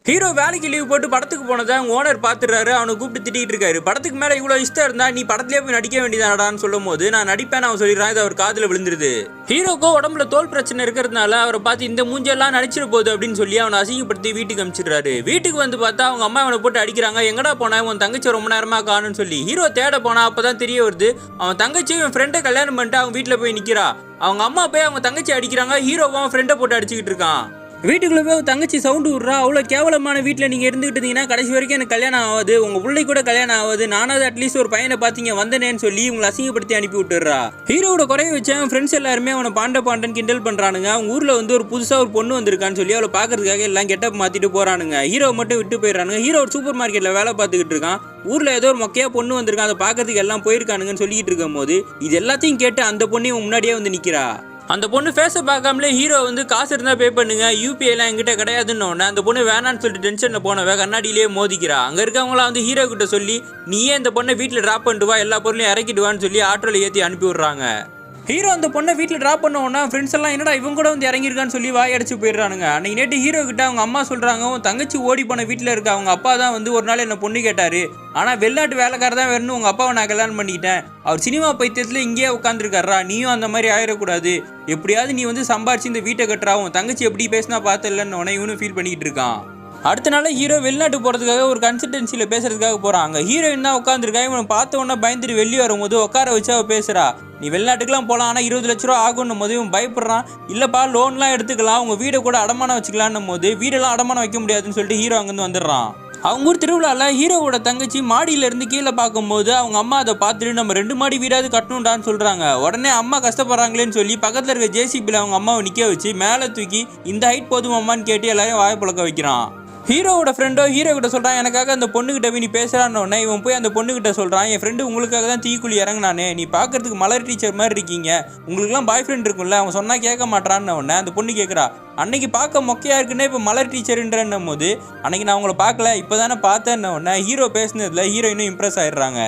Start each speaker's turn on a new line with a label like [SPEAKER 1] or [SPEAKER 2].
[SPEAKER 1] Hero வேலைக்கு leave போட்டு படத்துக்கு போனதை அவங்க ஓனர் பார்த்துறாரு. அவனை கூப்பிட்டு திட்டிட்டு இருக்காரு. படத்துக்கு மேலே இவ்வளோ இஷ்டம் இருந்தா நீ படத்துலேயே போய் நடிக்க வேண்டியதானடான்னு சொல்லும் போது நான் நடிப்பேன் அவன் சொல்லிடுறான். இது அவர் காதில் விழுந்துருது. ஹீரோக்கோ உடம்புல தோல் பிரச்சனை இருக்கிறதுனால அவரை பார்த்து இந்த மூஞ்செல்லாம் நடிச்சிட போகுது அப்படின்னு சொல்லி அவனை அசிங்கப்படுத்தி வீட்டுக்கு அனுப்பிச்சிடுறாரு. வீட்டுக்கு வந்து பார்த்தா அவங்க அம்மா அவனை போட்டு அடிக்கிறாங்க. எங்கடா போனா உன் தங்கச்சி ரொம்ப நேரமா காணும்னு சொல்லி ஹீரோ தேட போனா அப்பதான் தெரிய வருது அவன் தங்கச்சி இவன் ஃப்ரெண்டை கல்யாணம் பண்ணிட்டு அவங்க வீட்டில் போய் நிற்கிறா. அவங்க அம்மா போய் அவங்க தங்கச்சி அடிக்கிறாங்க. ஹீரோவும் அவன் ஃப்ரெண்டை போட்டு அடிச்சுக்கிட்டு இருக்கான். வீட்டுக்குள்ளே போய் தங்கச்சி சவுண்டு விட்றா. அவ்வளோ கேவலமான வீட்டில் நீங்கள் இருந்துகிட்டு இருந்தீங்கன்னா கடைசி வரைக்கும் எனக்கு கல்யாணம் ஆகாது, உங்கள் பிள்ளை கூட கல்யாணம் ஆகாது, நானாவது அட்லீஸ்ட் ஒரு பையனை பார்த்தீங்க வந்தனேன்னு சொல்லி உங்களை அசிங்கப்படுத்தி அனுப்பி விட்டுறா. ஹீரோட குறைய வச்சு அவன் ஃப்ரெண்ட்ஸ் எல்லாருமே அவனை பாண்டன் கிண்டல் பண்ணுறானுங்க. அவங்க ஊரில் வந்து ஒரு புதுசாக ஒரு பொண்ணு வந்திருக்கான்னு சொல்லி அவளை பார்க்கறதுக்காக எல்லாம் கெட்டப் மாற்றிட்டு போகிறானுங்க. ஹீரோ மட்டும் விட்டு போயிடறானுங்க. ஹீரோ ஒரு சூப்பர் மார்க்கெட்டில் வேலை பார்த்துக்கிட்டு இருக்கான். ஊரில் ஏதோ ஒரு மொக்கையாக பொண்ணு வந்திருக்கான். அதை பார்க்கறதுக்கு எல்லாம் போயிருக்கானுங்கன்னு சொல்லிக்கிட்டு இருக்கும் போது இது எல்லாத்தையும் கேட்டு அந்த பொண்ணையும் முன்னாடியே வந்து நிற்கிறா. அந்த பொண்ணு ஃபேஸை பார்க்காமலே ஹீரோ வந்து காசு இருந்தால் பே பண்ணுங்க, யூபிஐலாம் என்கிட்ட கிடையாதுன்னு ஒன்று அந்த பொண்ணு வேணான்னு சொல்லிட்டு டென்ஷனில் போனவ கண்ணாடியிலேயே மோதிக்கிறா. அங்கே இருக்கவங்களாம் வந்து ஹீரோ கிட்ட சொல்லி நீயே இந்த பொண்ணை வீட்டில் ட்ராப் பண்ணிட்டு வா, எல்லா பொருளையும் இறக்கிடுவான்னு சொல்லி ஆட்டோவில் ஏற்றி அனுப்பி விட்றாங்க. ஹீரோ அந்த பொண்ணை வீட்டில் ட்ராப் பண்ணோன்னா ஃப்ரெண்ட்ஸ் எல்லாம் என்னடா இவங்க கூட வந்து இறங்கியிருக்கான்னு சொல்லி வாயடிச்சு போயிடுறானுங்க. அன்னைக்கு நேற்று ஹீரோ கிட்ட அவங்க அம்மா சொல்கிறாங்க உன் தங்கச்சி ஓடி போன வீட்டில் இருக்க அவங்க அப்பா தான் வந்து ஒரு நாள் என்ன பொண்ணு கேட்டார், ஆனால் வெளிநாட்டு வேலைக்கார தான் வேணும்னு உங்கள் அப்பாவை நான் கல்யாணம் பண்ணிக்கிட்டேன், அவர் சினிமா பைத்தியத்தில் இங்கேயே உட்காந்துருக்காரா, நீயும் அந்த மாதிரி ஆயிடக்கூடாது, எப்படியாவது நீ வந்து சம்பாரிச்சு இந்த வீட்டை கட்டுறா, உன் தங்கச்சி எப்படி பேசினா பார்த்தலன்னு உடனே இவனும் ஃபீல் பண்ணிக்கிட்டு இருக்கான். அடுத்த நாள் ஹீரோ வெளிநாட்டு போகிறதுக்காக ஒரு கன்சல்டன்சியில் பேசுறதுக்காக போகிறாங்க. ஹீரோயின் தான் உட்காந்துருக்கா. இவனை பார்த்த உடனே பயந்துட்டு வெளியே வரும்போது உட்கார வச்சு அவள் பேசுகிறா. நீ வெளிநாட்டுக்குலாம் போகலாம், ஆனால் 20 லட்ச ரூபா ஆகும்னும் போது இவன் பயப்படுறான். இல்லைப்பா லோன்லாம் எடுத்துக்கலாம், உங்கள் வீடை கூட அடமானம் வச்சுக்கலான்னும் போது வீடெல்லாம் அடமானம் வைக்க முடியாதுன்னு சொல்லிட்டு ஹீரோ அங்கேருந்து வந்துடுறான். அவங்க ஊர் திருவிழாவில் ஹீரோவோட தங்கச்சி மாடியிலேருந்து கீழே பார்க்கும்போது அவங்க அம்மா அதை பார்த்துட்டு நம்ம 2 மாடி வீடாவது கட்டணும்டான்னு சொல்கிறாங்க. உடனே அம்மா கஷ்டப்படுறாங்களேன்னு சொல்லி பக்கத்தில் இருக்க ஜேசிபியில் அவங்க அம்மாவை நிற்க வச்சு மேலே தூக்கி இந்த ஹைட் போதும் அம்மான்னு கேட்டு எல்லாரையும் வாயை பழக்க வைக்கிறான். ஹீரோவோட ஃப்ரெண்டோ ஹீரோ கிட்ட சொல்கிறான் எனக்காக அந்த பொண்ணுகிட்ட போய் நீ பேசுகிறான்னு. இவன் போய் அந்த பொண்ணுகிட்ட சொல்கிறான் என் ஃப்ரெண்டு உங்களுக்காக தான் தீக்குழி இறங்கினானே, நீ பார்க்கறதுக்கு மலர் டீச்சர் மாதிரி இருக்கீங்க, உங்களுக்குலாம் பாய் ஃப்ரெண்ட் இருக்கும்ல, அவன் சொன்னால் கேட்க மாட்டான்னு அந்த பொண்ணு கேட்குறா. அன்னைக்கு பார்க்க மொக்கையாக இருக்குன்னே இப்போ மலர் டீச்சருன்றன்னும் போது அன்னைக்கு நான் உங்களை பார்க்கல இப்போ தானே பார்த்தேன்னு ஹீரோ பேசுனதில் ஹீரோயினும் இம்ப்ரெஸ் ஆயிடுறாங்க.